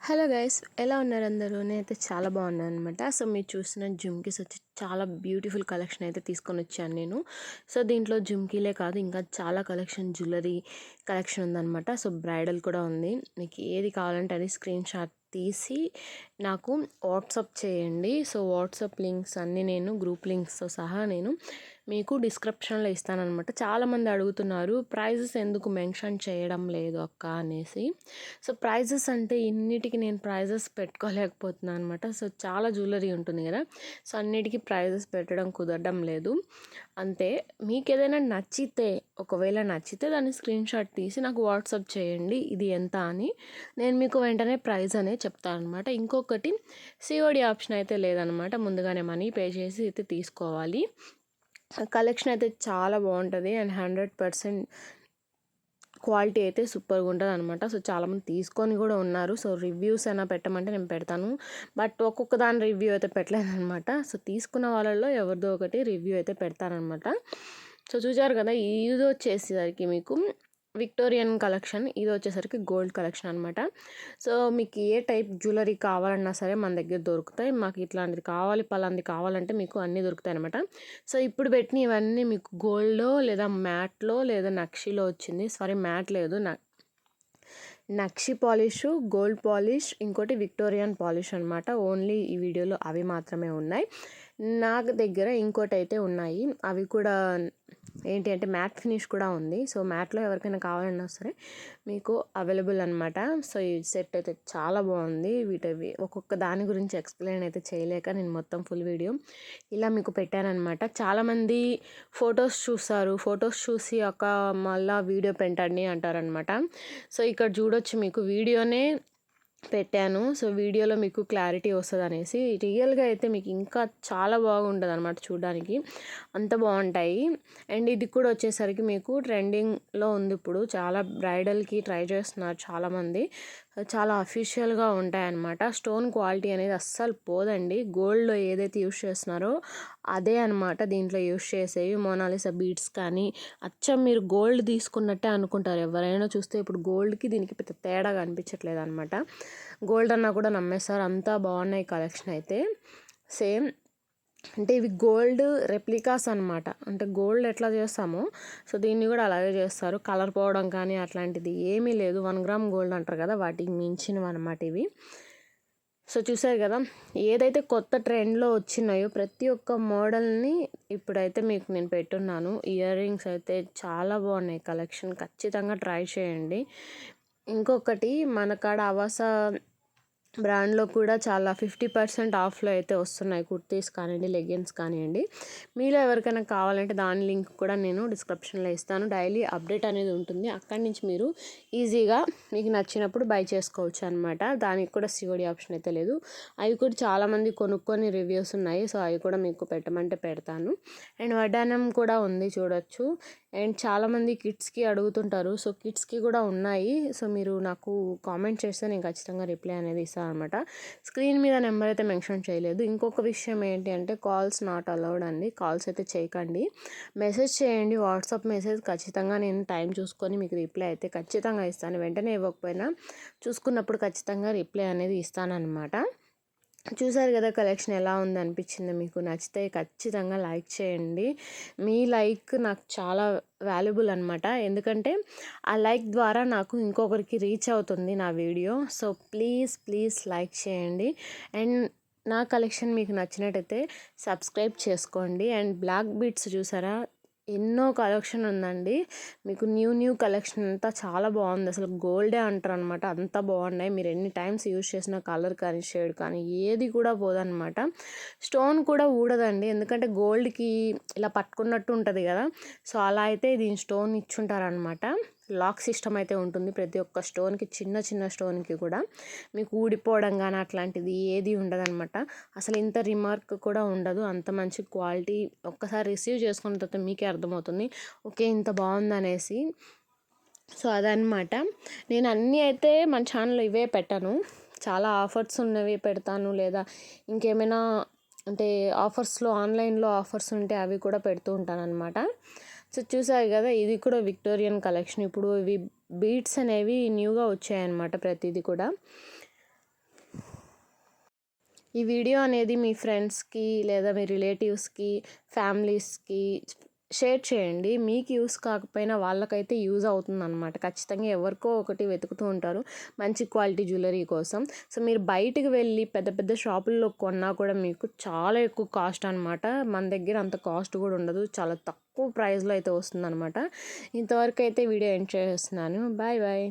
Hello guys, ఎలా ఉన్నారు అందరూ? నేనైతే చాలా బాగున్నాను అనమాట. సో మీరు చూసిన జుమ్కీస్ వచ్చి చాలా బ్యూటిఫుల్ కలెక్షన్ అయితే తీసుకొని వచ్చాను నేను. సో దీంట్లో జుమ్కీలే కాదు, ఇంకా చాలా కలెక్షన్, జ్యువెలరీ కలెక్షన్ ఉందన్నమాట. సో బ్రైడల్ కూడా ఉంది. మీకు ఏది కావాలంటే అది స్క్రీన్ షాట్ తీసి నాకు వాట్సాప్ చేయండి. సో వాట్సాప్ లింక్స్ అన్నీ నేను గ్రూప్ లింక్స్తో సహా నేను మీకు డిస్క్రిప్షన్లో ఇస్తానన్నమాట. చాలామంది అడుగుతున్నారు ప్రైజెస్ ఎందుకు మెన్షన్ చేయడం లేదు అక్క అనేసి. సో ప్రైజెస్ అంటే ఇన్నిటికి నేను ప్రైజెస్ పెట్టుకోలేకపోతున్నాను అనమాట. సో చాలా జ్యువెలరీ ఉంటుంది కదా, సో అన్నిటికీ ప్రైజెస్ పెట్టడం కుదరడం లేదు అంతే. మీకు ఏదైనా నచ్చితే, ఒకవేళ నచ్చితే దాన్ని స్క్రీన్ షాట్ తీసి నాకు వాట్సాప్ చేయండి ఇది ఎంత అని. నేను మీకు వెంటనే ప్రైస్ అనేది చెప్తాను అనమాట. ఇంకొకటి, సిఓడి ఆప్షన్ అయితే లేదనమాట. ముందుగానే మనీ పే చేసి అయితే తీసుకోవాలి. కలెక్షన్ అయితే చాలా బాగుంటుంది అండ్ 100% క్వాలిటీ అయితే సూపర్గా ఉంటుంది అనమాట. సో చాలామంది తీసుకొని కూడా ఉన్నారు. సో రివ్యూస్ అయినా పెట్టమంటే నేను పెడతాను, బట్ ఒక్కొక్క దాని రివ్యూ అయితే పెట్టలేదు అనమాట. సో తీసుకున్న వాళ్ళల్లో ఎవరిదో ఒకటి రివ్యూ అయితే పెడతానమాట. సో చూసారు కదా, ఇది వచ్చేసరికి మీకు విక్టోరియన్ కలెక్షన్, ఇది వచ్చేసరికి గోల్డ్ కలెక్షన్ అనమాట. సో మీకు ఏ టైప్ జ్యువెలరీ కావాలన్నా సరే మన దగ్గర దొరుకుతాయి. మాకు ఇట్లాంటిది కావాలి, పలాంటిది కావాలంటే మీకు అన్నీ దొరుకుతాయి అనమాట. సో ఇప్పుడు పెట్టిన ఇవన్నీ మీకు గోల్డ్లో లేదా మ్యాట్లో లేదా నక్షిలో వచ్చింది. సారీ, మ్యాట్ లేదు, నక్షి పాలిష్, గోల్డ్ పాలిష్, ఇంకోటి విక్టోరియన్ పాలిష్ అనమాట. ఓన్లీ ఈ వీడియోలో అవి మాత్రమే ఉన్నాయి. నాకు దగ్గర ఇంకోటి అయితే ఉన్నాయి, అవి కూడా ఏంటి అంటే మ్యాట్ ఫినిష్ కూడా ఉంది. సో మ్యాట్లో ఎవరికైనా కావాలన్నా సరే మీకు అవైలబుల్ అనమాట. సో ఈ సెట్ అయితే చాలా బాగుంది. వీటివి ఒక్కొక్క దాని గురించి ఎక్స్ప్లెయిన్ అయితే చేయలేక నేను మొత్తం ఫుల్ వీడియో ఇలా మీకు పెట్టానమాట. చాలామంది ఫొటోస్ చూస్తారు, ఫొటోస్ చూసి ఒక మళ్ళీ వీడియో పెట్టండి అంటారనమాట. సో ఇక్కడ చూడొచ్చు, మీకు వీడియోనే పెట్టాను. సో వీడియోలో మీకు క్లారిటీ వస్తుంది అనేసి. రియల్గా అయితే మీకు ఇంకా చాలా బాగుంటుంది అనమాట, చూడడానికి అంత బాగుంటాయి. అండ్ ఇది కూడా వచ్చేసరికి మీకు ట్రెండింగ్లో ఉంది ఇప్పుడు. చాలా బ్రైడల్కి ట్రై చేస్తున్నారు చాలామంది. చాలా అఫీషియల్గా ఉంటాయన్నమాట. స్టోన్ క్వాలిటీ అనేది అస్సలు పోదండి. గోల్డ్లో ఏదైతే యూస్ చేస్తున్నారో అదే అనమాట దీంట్లో యూస్ చేసేవి. మోనాలిసా బీడ్స్ కానీ అచ్చం మీరు గోల్డ్ తీసుకున్నట్టే అనుకుంటారు ఎవరైనా చూస్తే. ఇప్పుడు గోల్డ్కి దీనికి పెద్ద తేడా కనిపించట్లేదు అనమాట. గోల్డ్ అన్నా కూడా నమ్మేస్తారు, అంతా బాగున్నాయి కలెక్షన్ అయితే. సేమ్ అంటే ఇవి గోల్డ్ రెప్లికాస్ అనమాట. అంటే గోల్డ్ ఎట్లా చేస్తామో సో దీన్ని కూడా అలాగే చేస్తారు. కలర్ పోవడం కానీ అట్లాంటిది ఏమీ లేదు. 1 గ్రామ్ గోల్డ్ అంటారు కదా, వాటికి మించినవి అనమాట ఇవి. సో చూసారు కదా, ఏదైతే కొత్త ట్రెండ్లో వచ్చినాయో ప్రతి ఒక్క మోడల్ని ఇప్పుడైతే మీకు నేను పెట్టున్నాను. ఇయర్ రింగ్స్ అయితే చాలా బాగున్నాయి కలెక్షన్, ఖచ్చితంగా ట్రై చేయండి. ఇంకొకటి, మన కాడ avaasa బ్రాండ్లో కూడా చాలా 50% ఆఫ్లో అయితే వస్తున్నాయి. కుర్తీస్ కానివ్వండి, లెగిన్స్ కానివ్వండి. మీలో ఎవరికైనా కావాలంటే దాని లింక్ కూడా నేను డిస్క్రిప్షన్లో ఇస్తాను. డైలీ అప్డేట్ అనేది ఉంటుంది, అక్కడి నుంచి మీరు ఈజీగా మీకు నచ్చినప్పుడు బై చేసుకోవచ్చు అనమాట. దానికి కూడా సిఓడి ఆప్షన్ అయితే లేదు. అవి కూడా చాలామంది కొనుక్కొని రివ్యూస్ ఉన్నాయి. సో అవి కూడా మీకు పెట్టమంటే పెడతాను. అండ్ వడ్డానం కూడా ఉంది, చూడొచ్చు. అండ్ చాలామంది కిడ్స్కి అడుగుతుంటారు, సో కిడ్స్కి కూడా ఉన్నాయి. సో మీరు నాకు కామెంట్ చేస్తే నేను ఖచ్చితంగా రిప్లై అనేది ఇస్తాను అనమాట. స్క్రీన్ మీద నెంబర్ అయితే మెన్షన్ చేయలేదు. ఇంకొక విషయం ఏంటి అంటే కాల్స్ నాట్ అలౌడ్ అండి. కాల్స్ అయితే చేయకండి, మెసేజ్ చేయండి. వాట్సాప్ మెసేజ్ ఖచ్చితంగా నేను టైం చూసుకొని మీకు రిప్లై అయితే ఖచ్చితంగా ఇస్తాను. వెంటనే ఇవ్వకపోయినా చూసుకున్నప్పుడు ఖచ్చితంగా రిప్లై అనేది ఇస్తానన్నమాట. చూసారు కదా కలెక్షన్ ఎలా ఉంది అనిపించింది మీకు? నచ్చితే ఖచ్చితంగా లైక్ చేయండి. మీ లైక్ నాకు చాలా వాల్యుబుల్ అనమాట, ఎందుకంటే ఆ లైక్ ద్వారా నాకు ఇంకొకరికి రీచ్ అవుతుంది నా వీడియో. సో ప్లీజ్ లైక్ చేయండి. అండ్ నా కలెక్షన్ మీకు నచ్చినట్టయితే సబ్స్క్రైబ్ చేసుకోండి. అండ్ బ్లాక్ బీడ్స్ చూసారా, ఎన్నో కలెక్షన్ ఉందండి. మీకు న్యూ కలెక్షన్ అంతా చాలా బాగుంది. అసలు గోల్డే అంటారు అనమాట, అంత బాగున్నాయి. మీరు ఎన్ని టైమ్స్ యూజ్ చేసిన కలర్ కానీ షేడ్ కానీ ఏది కూడా పోదనమాట. స్టోన్ కూడా ఊడదండి, ఎందుకంటే గోల్డ్కి ఇలా పట్టుకున్నట్టు ఉంటుంది కదా. సో అలా అయితే దీని స్టోన్ ఇచ్చుంటారనమాట. లాక్ సిస్టమ్ అయితే ఉంటుంది ప్రతి ఒక్క స్టోన్కి, చిన్న స్టోన్కి కూడా. మీకు ఊడిపోవడం కానీ అట్లాంటిది ఏది ఉండదన్నమాట. అసలు ఇంత రిమార్క్ కూడా ఉండదు, అంత మంచి క్వాలిటీ. ఒక్కసారి రిసీవ్ చేసుకున్న తర్వాత మీకే అర్థమవుతుంది ఓకే ఇంత బాగుందనేసి. సో అదనమాట. నేను అన్నీ అయితే మన ఛానల్లో ఇవే పెట్టాను, చాలా ఆఫర్స్ ఉన్నవి పెడతాను, లేదా ఇంకేమైనా అంటే ఆఫర్స్లో ఆన్లైన్లో ఆఫర్స్ ఉంటే అవి కూడా పెడుతూ ఉంటాను అనమాట. సో చూసారు కదా, ఇది కూడా విక్టోరియన్ కలెక్షన్. ఇప్పుడు ఇవి బీడ్స్ అనేవి న్యూగా వచ్చాయన్నమాట ప్రతిదీ కూడా. ఈ వీడియో అనేది మీ ఫ్రెండ్స్కి లేదా మీ రిలేటివ్స్కి, ఫ్యామిలీస్కి షేర్ చేయండి. మీకు యూస్ కాకపోయినా వాళ్ళకైతే యూజ్ అవుతుందన్నమాట. ఖచ్చితంగా ఎవరికో ఒకటి వెతుకుతూ ఉంటారు మంచి క్వాలిటీ జ్యువెలరీ కోసం. సో మీరు బయటికి వెళ్ళి పెద్ద పెద్ద షాపుల్లో కొన్నా కూడా మీకు చాలా ఎక్కువ కాస్ట్ అనమాట. మన దగ్గర అంత కాస్ట్ కూడా ఉండదు, చాలా తక్కువ ప్రైస్లో అయితే వస్తుందన్నమాట. ఇంతవరకు అయితే వీడియో ఎండ్ చేస్తున్నాను. Bye bye.